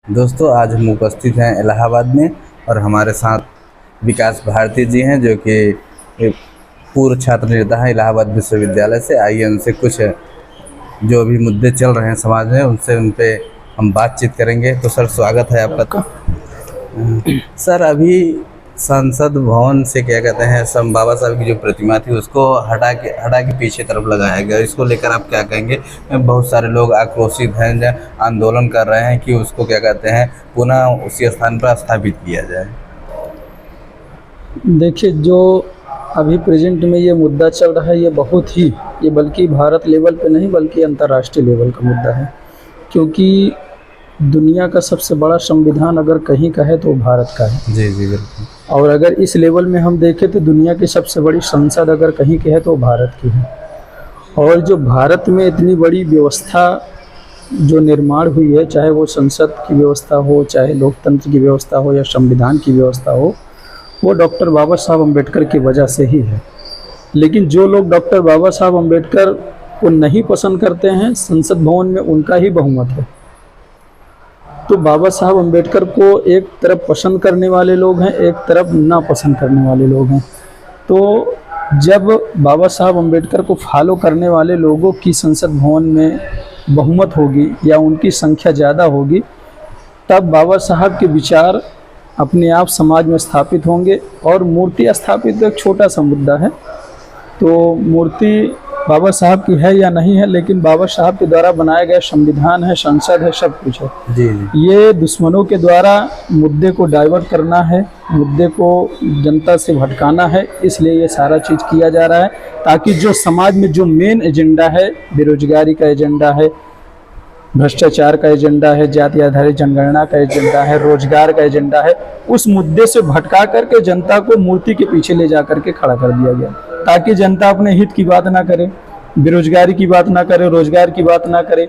दोस्तों, आज हम उपस्थित हैं इलाहाबाद में और हमारे साथ विकास भारती जी हैं जो कि एक पूर्व छात्र नेता हैं इलाहाबाद विश्वविद्यालय से। आइए उनसे कुछ जो भी मुद्दे चल रहे हैं समाज में उनसे उन पे हम बातचीत करेंगे। तो सर, स्वागत है आपका। सर, अभी संसद भवन से क्या कहते हैं सम बाबा साहब की जो प्रतिमा थी उसको हटा के पीछे तरफ लगाया गया। इसको लेकर आप क्या कहेंगे? बहुत सारे लोग आक्रोशित हैं, आंदोलन कर रहे हैं कि उसको क्या कहते हैं पुनः उसी स्थान पर स्थापित किया जाए। देखिए, जो अभी प्रेजेंट में ये मुद्दा चल रहा है ये बल्कि भारत लेवल पे नहीं बल्कि अंतर्राष्ट्रीय लेवल का मुद्दा है। क्योंकि दुनिया का सबसे बड़ा संविधान अगर कहीं का है तो भारत का है। जी जी, बिल्कुल। और अगर इस लेवल में हम देखें तो दुनिया की सबसे बड़ी संसद अगर कहीं की है तो भारत की है। और जो भारत में इतनी बड़ी व्यवस्था जो निर्माण हुई है, चाहे वो संसद की व्यवस्था हो, चाहे लोकतंत्र की व्यवस्था हो या संविधान की व्यवस्था हो, वो डॉक्टर बाबा साहब अम्बेडकर की वजह से ही है। लेकिन जो लोग डॉक्टर बाबा साहब अम्बेडकर को नहीं पसंद करते हैं, संसद भवन में उनका ही बहुमत है। तो बाबा साहब अम्बेडकर को एक तरफ पसंद करने वाले लोग हैं, एक तरफ ना पसंद करने वाले लोग हैं। तो जब बाबा साहब अम्बेडकर को फॉलो करने वाले लोगों की संसद भवन में बहुमत होगी या उनकी संख्या ज़्यादा होगी, तब बाबा साहब के विचार अपने आप समाज में स्थापित होंगे। और मूर्ति स्थापित तो एक छोटा सा मुद्दा है। तो मूर्ति बाबा साहब की है या नहीं है, लेकिन बाबा साहब के द्वारा बनाया गया संविधान है, संसद है, सब कुछ है। जी जी। ये दुश्मनों के द्वारा मुद्दे को डाइवर्ट करना है, मुद्दे को जनता से भटकाना है, इसलिए ये सारा चीज़ किया जा रहा है ताकि जो समाज में जो मेन एजेंडा है, बेरोजगारी का एजेंडा है, भ्रष्टाचार का एजेंडा है, जाति आधारित जनगणना का एजेंडा है, रोजगार का एजेंडा है, उस मुद्दे से भटका करके जनता को मूर्ति के पीछे ले जा करके खड़ा कर दिया गया ताकि जनता अपने हित की बात ना करे, बेरोजगारी की बात ना करे, रोजगार की बात ना करे।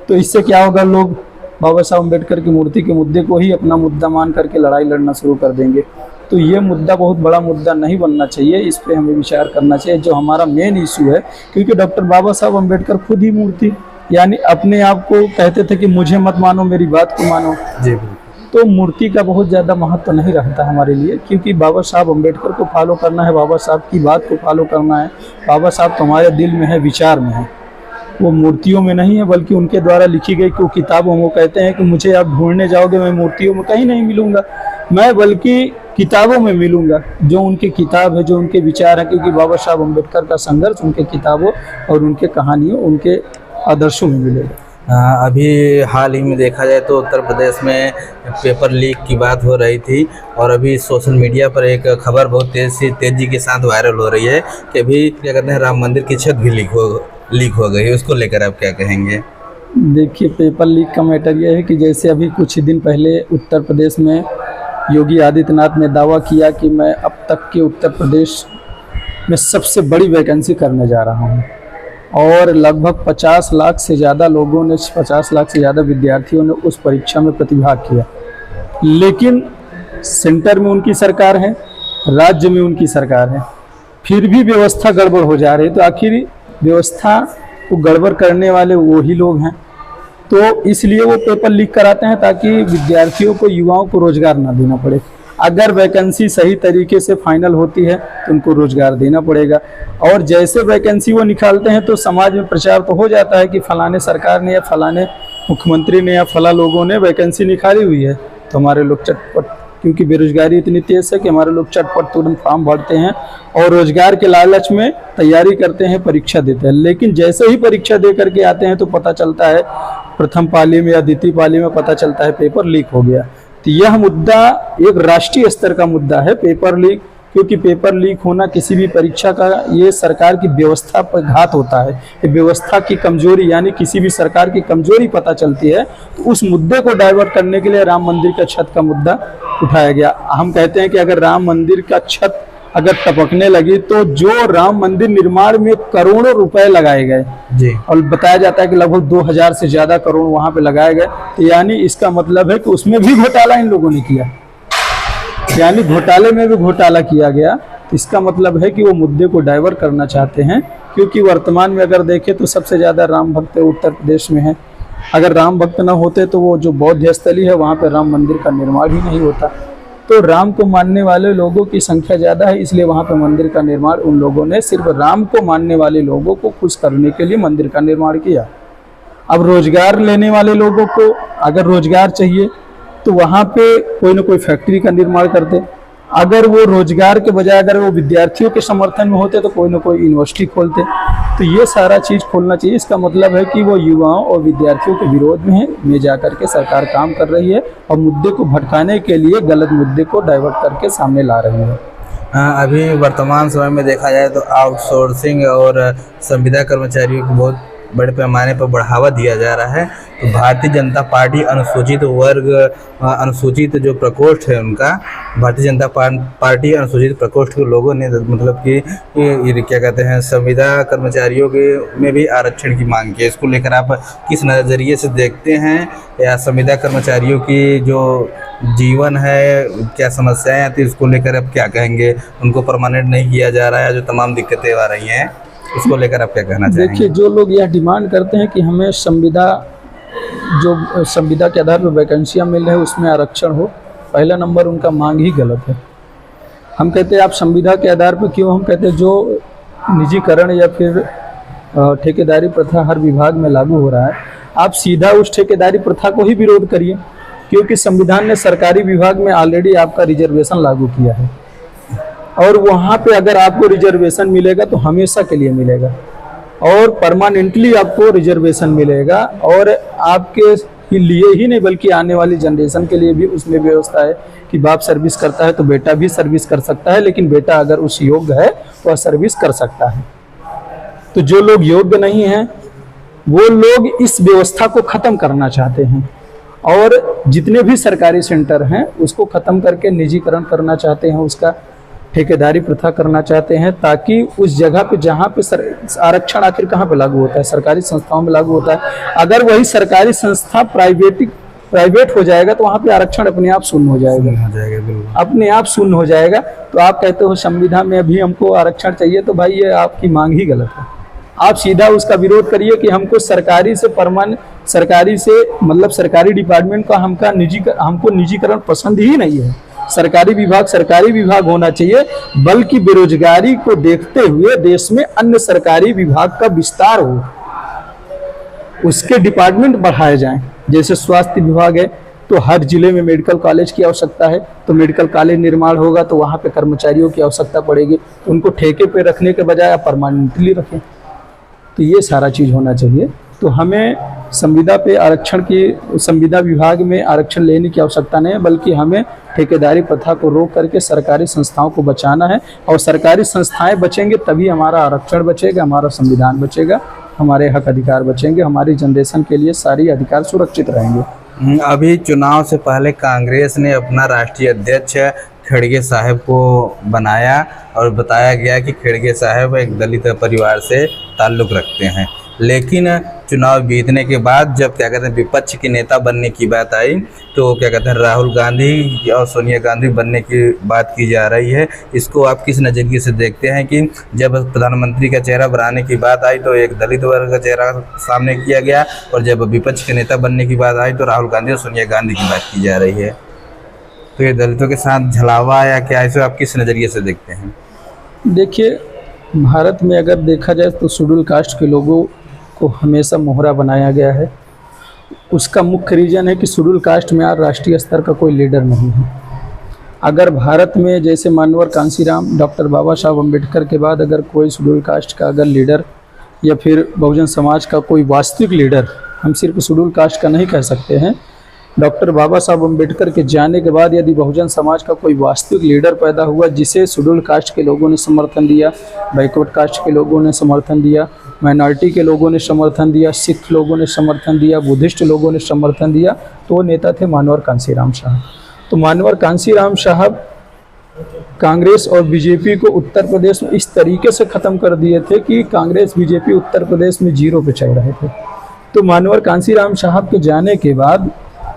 तो इससे क्या होगा, लोग बाबा साहब अम्बेडकर की मूर्ति के मुद्दे को ही अपना मुद्दा मान करके लड़ाई लड़ना शुरू कर देंगे। तो ये मुद्दा बहुत बड़ा मुद्दा नहीं बनना चाहिए, इस पर हमें विचार करना चाहिए। जो हमारा मेन इशू है, क्योंकि डॉक्टर बाबा साहब अम्बेडकर खुद ही मूर्ति यानी अपने आप को कहते थे कि मुझे मत मानो, मेरी बात को मानो। जी। तो मूर्ति का बहुत ज़्यादा महत्व नहीं रहता हमारे लिए, क्योंकि बाबा साहब अम्बेडकर को फॉलो करना है, बाबा साहब की बात को फॉलो करना है। बाबा साहब तुम्हारे दिल में है, विचार में है, वो मूर्तियों में नहीं है, बल्कि उनके द्वारा लिखी गई को किताबों में। वो कहते हैं कि मुझे आप ढूंढने जाओगे, मैं मूर्तियों में कहीं नहीं मिलूंगा, मैं बल्कि किताबों में मिलूंगा। जो उनकी किताब है, जो उनके विचार है, क्योंकि बाबा साहब अम्बेडकर का संघर्ष उनके किताबों और उनके कहानियों, उनके आदर्शों में मिलेगा। अभी हाल ही में देखा जाए तो उत्तर प्रदेश में पेपर लीक की बात हो रही थी और अभी सोशल मीडिया पर एक खबर बहुत तेज़ी के साथ वायरल हो रही है कि अभी क्या कहते हैं राम मंदिर की छत भी लीक हो गई है। उसको लेकर आप क्या कहेंगे? देखिए, पेपर लीक का मैटर यह है कि जैसे अभी कुछ ही दिन पहले उत्तर प्रदेश में योगी आदित्यनाथ ने दावा किया कि मैं अब तक के उत्तर प्रदेश में सबसे बड़ी वैकेंसी करने जा रहा हूँ, और लगभग 50 लाख से ज़्यादा लोगों ने, 50 लाख से ज़्यादा विद्यार्थियों ने उस परीक्षा में प्रतिभाग किया। लेकिन सेंटर में उनकी सरकार है, राज्य में उनकी सरकार है, फिर भी व्यवस्था गड़बड़ हो जा रही है। तो आखिर व्यवस्था को गड़बड़ करने वाले वही लोग हैं। तो इसलिए वो पेपर लीक कराते हैं ताकि विद्यार्थियों को, युवाओं को रोजगार ना देना पड़े। अगर वैकेंसी सही तरीके से फाइनल होती है तो उनको रोजगार देना पड़ेगा। और जैसे वैकेंसी वो निकालते हैं तो समाज में प्रचार तो हो जाता है कि फलाने सरकार ने या फलाने मुख्यमंत्री ने या फला लोगों ने वैकेंसी निकाली हुई है, तो हमारे लोग चटपट, क्योंकि बेरोजगारी इतनी तेज़ है कि हमारे लोग चटपट तुरंत फॉर्म भरते हैं और रोजगार के लालच में तैयारी करते हैं, परीक्षा देते हैं। लेकिन जैसे ही परीक्षा दे करके आते हैं तो पता चलता है, प्रथम पाली में या द्वितीय पाली में पता चलता है पेपर लीक हो गया। तो यह मुद्दा एक राष्ट्रीय स्तर का मुद्दा है, पेपर लीक। क्योंकि पेपर लीक होना किसी भी परीक्षा का, ये सरकार की व्यवस्था पर घात होता है। ये व्यवस्था की कमजोरी, यानी किसी भी सरकार की कमजोरी पता चलती है। तो उस मुद्दे को डाइवर्ट करने के लिए राम मंदिर का छत का मुद्दा उठाया गया। हम कहते हैं कि अगर राम मंदिर का छत अगर टपकने लगी तो जो राम मंदिर निर्माण में करोड़ों रुपए लगाए गए जी, और बताया जाता है कि लगभग 2000 से ज़्यादा करोड़ वहाँ पे लगाए गए, तो यानी इसका मतलब है कि उसमें भी घोटाला इन लोगों ने किया, यानी घोटाले में भी घोटाला किया गया। तो इसका मतलब है कि वो मुद्दे को डाइवर्ट करना चाहते हैं। क्योंकि वर्तमान में अगर देखें तो सबसे ज़्यादा राम भक्त उत्तर प्रदेश में है, अगर राम भक्त ना होते तो वो जो बौद्ध स्थली है वहाँ पर राम मंदिर का निर्माण ही नहीं होता। तो राम को मानने वाले लोगों की संख्या ज़्यादा है, इसलिए वहाँ पर मंदिर का निर्माण उन लोगों ने सिर्फ राम को मानने वाले लोगों को खुश करने के लिए मंदिर का निर्माण किया। अब रोजगार लेने वाले लोगों को अगर रोजगार चाहिए तो वहाँ पे कोई ना कोई फैक्ट्री का निर्माण करते। अगर वो रोजगार के बजाय अगर वो विद्यार्थियों के समर्थन में होते तो कोई ना कोई यूनिवर्सिटी खोलते। तो ये सारा चीज़ खोलना चाहिए। इसका मतलब है कि वो युवाओं और विद्यार्थियों के विरोध में जा करके सरकार काम कर रही है और मुद्दे को भटकाने के लिए गलत मुद्दे को डाइवर्ट करके सामने ला रही है। अभी वर्तमान समय में देखा जाए तो आउटसोर्सिंग और संविदा कर्मचारियों को बहुत बड़े पैमाने पर बढ़ावा दिया जा रहा है। तो भारतीय जनता पार्टी अनुसूचित वर्ग अनुसूचित जो प्रकोष्ठ है उनका, भारतीय जनता पार्टी अनुसूचित प्रकोष्ठ के लोगों ने मतलब कि ये क्या कहते हैं संविदा कर्मचारियों के में भी आरक्षण की मांग की है। इसको लेकर आप किस नज़रिए से देखते हैं, या संविदा कर्मचारियों की जो जीवन है क्या समस्याएं आती है इसको लेकर आप क्या कहेंगे? उनको परमानेंट नहीं किया जा रहा है, जो तमाम दिक्कतें आ रही हैं उसको लेकर आप क्या कहना चाहेंगे? देखिए, जो लोग यह डिमांड करते हैं कि हमें संविदा के आधार पर वैकेंसियाँ मिल रही है उसमें आरक्षण हो, पहला नंबर उनका मांग ही गलत है। हम कहते हैं आप संविदा के आधार पर क्यों? हम कहते हैं जो निजीकरण या फिर ठेकेदारी प्रथा हर विभाग में लागू हो रहा है, आप सीधा उस ठेकेदारी प्रथा को ही विरोध करिए, क्योंकि संविधान ने सरकारी विभाग में ऑलरेडी आपका रिजर्वेशन लागू किया है और वहाँ पे अगर आपको रिजर्वेशन मिलेगा तो हमेशा के लिए मिलेगा और परमानेंटली आपको रिजर्वेशन मिलेगा और आपके लिए ही नहीं बल्कि आने वाली जनरेशन के लिए भी उसमें व्यवस्था है कि बाप सर्विस करता है तो बेटा भी सर्विस कर सकता है, लेकिन बेटा अगर उस योग्य है तो वह सर्विस कर सकता है। तो जो लोग योग्य नहीं हैं वो लोग इस व्यवस्था को ख़त्म करना चाहते हैं और जितने भी सरकारी सेंटर हैं उसको ख़त्म करके निजीकरण करना चाहते हैं, उसका ठेकेदारी प्रथा करना चाहते हैं, ताकि उस जगह पे जहाँ पे आरक्षण आखिर कहाँ पे लागू होता है? सरकारी संस्थाओं में लागू होता है। अगर वही सरकारी संस्था प्राइवेट हो जाएगा तो वहाँ पे आरक्षण अपने आप शून्य हो जाएगा, अपने आप शून्य हो जाएगा। तो आप कहते हो संविधान में अभी हमको आरक्षण चाहिए, तो भाई ये आपकी मांग ही गलत है। आप सीधा उसका विरोध करिए कि हमको सरकारी डिपार्टमेंट का हमको निजीकरण पसंद ही नहीं है। सरकारी विभाग होना चाहिए, बल्कि बेरोजगारी को देखते हुए देश में अन्य सरकारी विभाग का विस्तार हो, उसके डिपार्टमेंट बढ़ाए जाएं। जैसे स्वास्थ्य विभाग है तो हर जिले में मेडिकल कॉलेज की आवश्यकता है, तो मेडिकल कॉलेज निर्माण होगा तो वहाँ पे कर्मचारियों की आवश्यकता पड़ेगी, तो उनको ठेके पे रखने के बजाय आप परमानेंटली रखें। तो ये सारा चीज़ होना चाहिए। तो हमें संविदा विभाग में आरक्षण लेने की आवश्यकता नहीं है, बल्कि हमें ठेकेदारी प्रथा को रोक करके सरकारी संस्थाओं को बचाना है और सरकारी संस्थाएं बचेंगे तभी हमारा आरक्षण बचेगा, हमारा संविधान बचेगा, हमारे हक अधिकार बचेंगे, हमारी जनरेशन के लिए सारी अधिकार सुरक्षित रहेंगे। अभी चुनाव से पहले कांग्रेस ने अपना राष्ट्रीय अध्यक्ष खड़गे साहब को बनाया और बताया गया कि खड़गे साहब एक दलित परिवार से ताल्लुक़ रखते हैं, लेकिन चुनाव बीतने के बाद जब क्या कहते हैं विपक्ष के नेता बनने की बात आई तो क्या कहते हैं राहुल गांधी और सोनिया गांधी बनने की बात की जा रही है। इसको आप किस नज़रिए से देखते हैं कि जब प्रधानमंत्री का चेहरा बनाने की बात आई तो एक दलित वर्ग का चेहरा सामने किया गया और जब विपक्ष के नेता बनने की बात आई तो राहुल गांधी और सोनिया गांधी की बात की जा रही है? तो ये दलितों के साथ झलावा या क्या, इसे आप किस नज़रिए से देखते हैं? देखिए, भारत में अगर देखा जाए तो शेड्यूल कास्ट के लोगों को हमेशा मोहरा बनाया गया है। उसका मुख्य रीज़न है कि शेड्यूल कास्ट में आज राष्ट्रीय स्तर का कोई लीडर नहीं है। अगर भारत में जैसे मानवर कांसीराम, डॉक्टर बाबा साहब अम्बेडकर के बाद अगर कोई शेड्यूल कास्ट का अगर लीडर या फिर बहुजन समाज का कोई वास्तविक लीडर, हम सिर्फ शेड्यूल कास्ट का नहीं कह सकते हैं, डॉक्टर बाबा साहब अम्बेडकर के जाने के बाद यदि बहुजन समाज का कोई वास्तविक लीडर पैदा हुआ जिसे शेड्यूल कास्ट के लोगों ने समर्थन दिया, बैकवर्ड कास्ट के लोगों ने समर्थन दिया, माइनॉरिटी के लोगों ने समर्थन दिया, सिख लोगों ने समर्थन दिया, बुद्धिस्ट लोगों ने समर्थन दिया, तो वो नेता थे मानवर कांसीराम साहब। तो मानवर कांसीराम साहब कांग्रेस और बीजेपी को उत्तर प्रदेश में इस तरीके से ख़त्म कर दिए थे कि कांग्रेस बीजेपी उत्तर प्रदेश में 0 पे चल रहे थे। तो मानवर कांसीराम साहब के जाने के बाद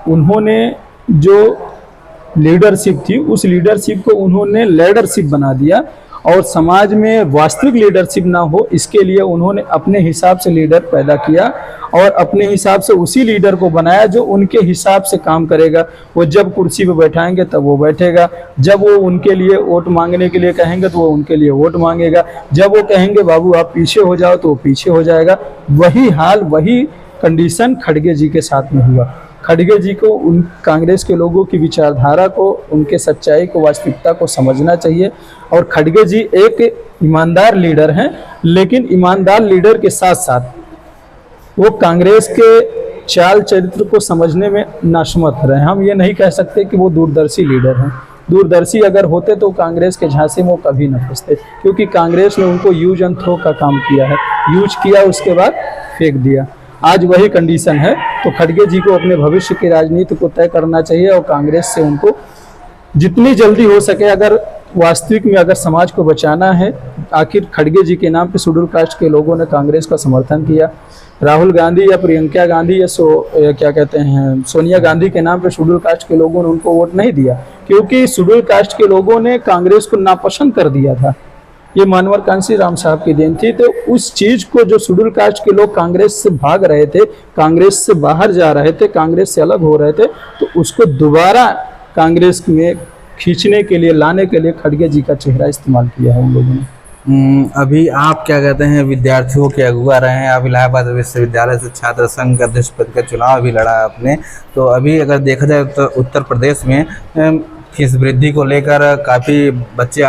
उन्होंने जो लीडरशिप थी उस लीडरशिप को उन्होंने लीडरशिप बना दिया और समाज में वास्तविक लीडरशिप ना हो, इसके लिए उन्होंने अपने हिसाब से लीडर पैदा किया और अपने हिसाब से उसी लीडर को बनाया जो उनके हिसाब से काम करेगा। वो जब कुर्सी पे बैठाएंगे तब वो बैठेगा, जब वो उनके लिए वोट मांगने के लिए कहेंगे तो वो उनके लिए वोट मांगेगा, जब वो कहेंगे बाबू आप पीछे हो जाओ तो वो पीछे हो जाएगा। वही हाल, वही कंडीशन खड़गे जी के साथ में हुआ। खड़गे जी को उन कांग्रेस के लोगों की विचारधारा को, उनके सच्चाई को, वास्तविकता को समझना चाहिए। और खड़गे जी एक ईमानदार लीडर हैं, लेकिन ईमानदार लीडर के साथ साथ वो कांग्रेस के चाल चरित्र को समझने में नासमर्थ रहे। हम ये नहीं कह सकते कि वो दूरदर्शी लीडर हैं। दूरदर्शी अगर होते तो कांग्रेस के झांसे में वो कभी न फंसते, क्योंकि कांग्रेस ने उनको यूज एंड थ्रो का काम किया है। यूज किया, उसके बाद फेंक दिया। आज वही कंडीशन है। तो खड़गे जी को अपने भविष्य की राजनीति को तय करना चाहिए और कांग्रेस से उनको जितनी जल्दी हो सके, अगर वास्तविक में अगर समाज को बचाना है, आखिर खड़गे जी के नाम पे शेड्यूल कास्ट के लोगों ने कांग्रेस का समर्थन किया। राहुल गांधी या प्रियंका गांधी या सोनिया गांधी के नाम पे शेड्यूल कास्ट के लोगों ने उनको वोट नहीं दिया, क्योंकि शेड्यूल कास्ट के लोगों ने कांग्रेस को नापसंद कर दिया था। ये मानवर कांसी राम साहब की देन थी। तो उस चीज को जो शेड्यूल कास्ट के लोग कांग्रेस से भाग रहे थे, कांग्रेस से बाहर जा रहे थे, कांग्रेस से अलग हो रहे थे, तो उसको दोबारा कांग्रेस में खींचने के लिए, लाने के लिए खड़गे जी का चेहरा इस्तेमाल किया है उन लोगों ने। अभी आप क्या कहते हैं, विद्यार्थियों के अगुवा रहे हैं, आप इलाहाबाद विश्वविद्यालय से छात्र संघ का अध्यक्ष पद का चुनाव भी लड़ा आपने। तो अभी अगर देखा जाए तो उत्तर प्रदेश में फीस वृद्धि को लेकर काफ़ी बच्चे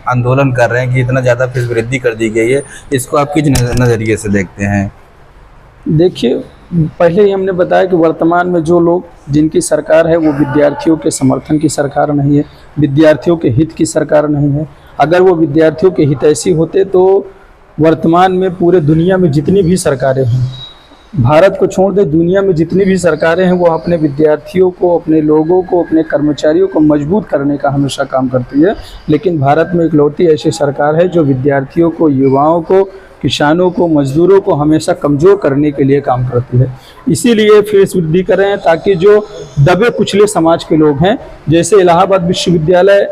आंदोलन कर रहे हैं कि इतना ज़्यादा फीस वृद्धि कर दी गई है। इसको आप किस नज़रिए से देखते हैं? देखिए, पहले ही हमने बताया कि वर्तमान में जो लोग, जिनकी सरकार है, वो विद्यार्थियों के समर्थन की सरकार नहीं है, विद्यार्थियों के हित की सरकार नहीं है। अगर वो विद्यार्थियों के हितैषी होते तो वर्तमान में पूरे दुनिया में जितनी भी सरकारें हैं, भारत को छोड़ दे दुनिया में जितनी भी सरकारें हैं, वो अपने विद्यार्थियों को, अपने लोगों को, अपने कर्मचारियों को मजबूत करने का हमेशा काम करती है। लेकिन भारत में इकलौती ऐसी सरकार है जो विद्यार्थियों को, युवाओं को, किसानों को, मजदूरों को हमेशा कमज़ोर करने के लिए काम करती है। इसीलिए फीस वृद्धि कर रहे हैं, ताकि जो दबे कुचले समाज के लोग हैं, जैसे इलाहाबाद विश्वविद्यालय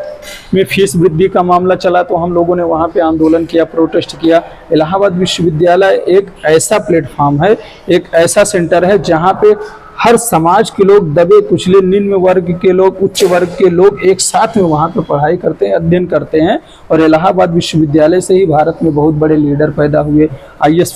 में फीस वृद्धि का मामला चला तो हम लोगों ने वहाँ पे आंदोलन किया, प्रोटेस्ट किया। इलाहाबाद विश्वविद्यालय एक ऐसा प्लेटफॉर्म है, एक ऐसा सेंटर है जहाँ पे हर समाज के लोग, दबे कुचले, निम्न वर्ग के लोग, उच्च वर्ग के लोग एक साथ में वहाँ पे पढ़ाई करते हैं, अध्ययन करते हैं। और इलाहाबाद विश्वविद्यालय से ही भारत में बहुत बड़े लीडर पैदा हुए, IAS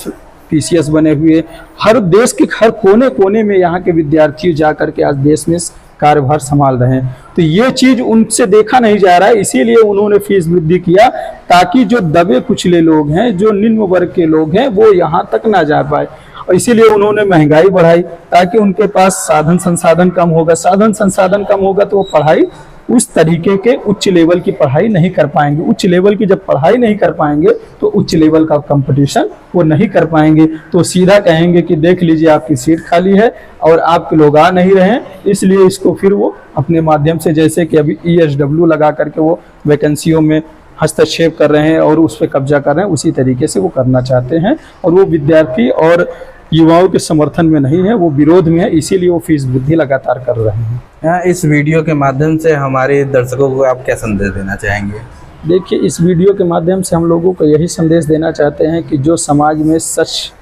PCS बने हुए। हर देश के हर कोने कोने में यहाँ के विद्यार्थी जा करके आज देश में कार्यभार संभाल रहे हैं। तो ये चीज़ उनसे देखा नहीं जा रहा है, इसीलिए उन्होंने फीस वृद्धि किया, ताकि जो दबे कुचले लोग हैं, जो निम्न वर्ग के लोग हैं, वो यहाँ तक ना जा पाए। और इसीलिए उन्होंने महंगाई बढ़ाई, ताकि उनके पास साधन संसाधन कम होगा। साधन संसाधन कम होगा तो वो पढ़ाई, उस तरीके के उच्च लेवल की पढ़ाई नहीं कर पाएंगे। उच्च लेवल की जब पढ़ाई नहीं कर पाएंगे तो उच्च लेवल का कंपटीशन वो नहीं कर पाएंगे। तो सीधा कहेंगे कि देख लीजिए आपकी सीट खाली है और आपके लोग आ नहीं रहे हैं, इसलिए इसको फिर वो अपने माध्यम से, जैसे कि अभी ESW लगा करके वो वैकेंसियों में हस्तक्षेप कर रहे हैं और उस पर कब्जा कर रहे हैं, उसी तरीके से वो करना चाहते हैं। और वो विद्यार्थी और युवाओं के समर्थन में नहीं है, वो विरोध में है, इसीलिए वो फीस वृद्धि लगातार कर रहे हैं। इस वीडियो के माध्यम से हमारे दर्शकों को आप क्या संदेश देना चाहेंगे? देखिए, इस वीडियो के माध्यम से हम लोगों को यही संदेश देना चाहते हैं कि जो समाज में सच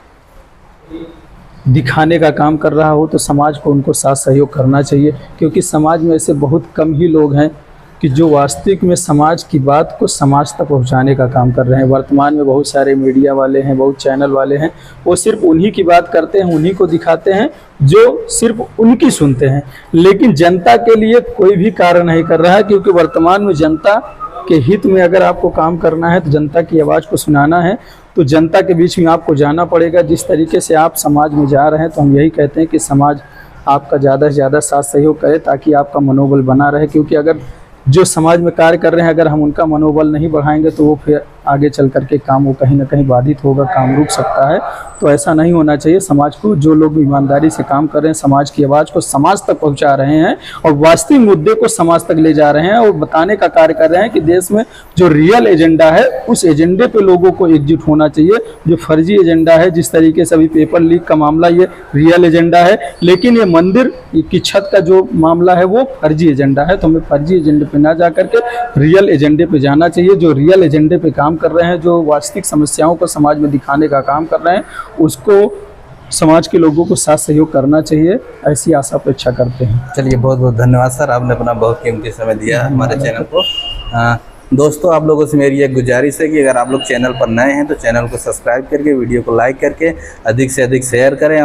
दिखाने का काम कर रहा हो तो समाज को उनको साथ सहयोग करना चाहिए, क्योंकि समाज में ऐसे बहुत कम ही लोग हैं कि जो वास्तविक में समाज की बात को समाज तक पहुंचाने का काम कर रहे हैं। वर्तमान में बहुत सारे मीडिया वाले हैं, बहुत चैनल वाले हैं, वो सिर्फ उन्हीं की बात करते हैं, उन्हीं को दिखाते हैं, जो सिर्फ उनकी सुनते हैं, लेकिन जनता के लिए कोई भी कार्य नहीं कर रहा है। क्योंकि वर्तमान में जनता के हित में अगर आपको काम करना है, तो जनता की आवाज़ को सुनाना है, तो जनता के बीच में आपको जाना पड़ेगा। जिस तरीके से आप समाज में जा रहे हैं, तो हम यही कहते हैं कि समाज आपका ज़्यादा से ज़्यादा साथ सहयोग करे, ताकि आपका मनोबल बना रहे। क्योंकि अगर जो समाज में कार्य कर रहे हैं, अगर हम उनका मनोबल नहीं बढ़ाएंगे तो वो फिर आगे चल कर के काम वो कहीं ना कहीं बाधित होगा, काम रुक सकता है। तो ऐसा नहीं होना चाहिए। समाज को जो लोग ईमानदारी से काम कर रहे हैं, समाज की आवाज़ को समाज तक पहुंचा रहे हैं और वास्तविक मुद्दे को समाज तक ले जा रहे हैं और बताने का कार्य कर रहे हैं कि देश में जो रियल एजेंडा है उस एजेंडे पे लोगों को एकजुट होना चाहिए। जो फर्जी एजेंडा है, जिस तरीके से अभी पेपर लीक का मामला, ये रियल एजेंडा है, लेकिन ये मंदिर की छत का जो मामला है वो फर्जी एजेंडा है। तो हमें फर्जी एजेंडे पे ना जा करके रियल एजेंडे पे जाना चाहिए। जो रियल एजेंडे पे काम कर रहे हैं, जो वास्तविक समस्याओं को समाज में दिखाने का काम कर रहे हैं, उसको समाज के लोगों को साथ सहयोग करना चाहिए, ऐसी आशा अपेक्षा करते हैं। चलिए, बहुत बहुत धन्यवाद सर, आपने अपना बहुत कीमती समय दिया हमारे चैनल को। दोस्तों, आप लोगों से मेरी एक गुजारिश है कि अगर आप लोग चैनल पर नए हैं तो चैनल को सब्सक्राइब करके, वीडियो को लाइक करके अधिक से अधिक शेयर करें।